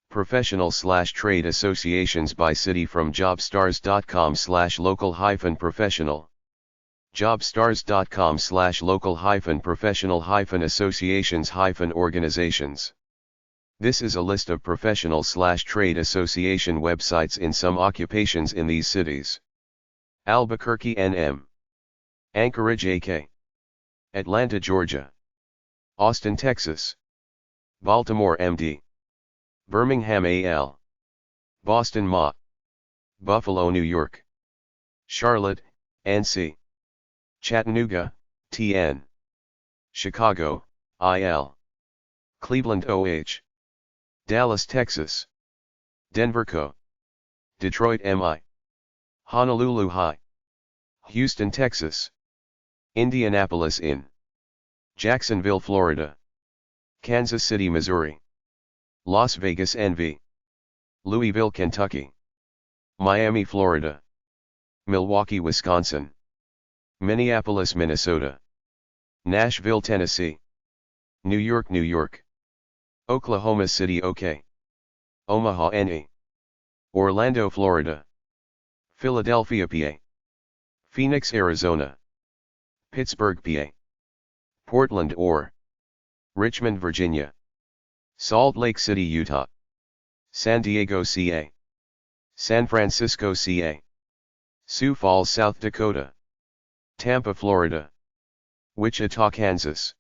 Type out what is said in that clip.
Professional/trade associations by city from jobstars.com/local-professional. jobstars.com/local-professional-associations-organizations. This is a list of professional/trade association websites in some occupations in these cities: Albuquerque, NM. Anchorage, AK. Atlanta, Georgia. Austin, Texas. Baltimore, MD. Birmingham, AL. Boston, MA. Buffalo, New York. Charlotte, NC. Chattanooga, TN. Chicago, IL. Cleveland, OH. Dallas, Texas. Denver, CO. Detroit, MI. Honolulu, HI. Houston, Texas. Indianapolis, IN. Jacksonville, Florida. Kansas City, Missouri. Las Vegas, NV. Louisville, Kentucky. Miami, Florida. Milwaukee, Wisconsin. Minneapolis, Minnesota. Nashville, Tennessee. New York, New York. Oklahoma City, OK. Omaha, NA. Orlando, Florida. Philadelphia, PA. Phoenix, Arizona. Pittsburgh, PA. Portland, OR. Richmond, Virginia. Salt Lake City, Utah. San Diego, CA. San Francisco, CA. Sioux Falls, South Dakota. Tampa, Florida. Wichita, Kansas.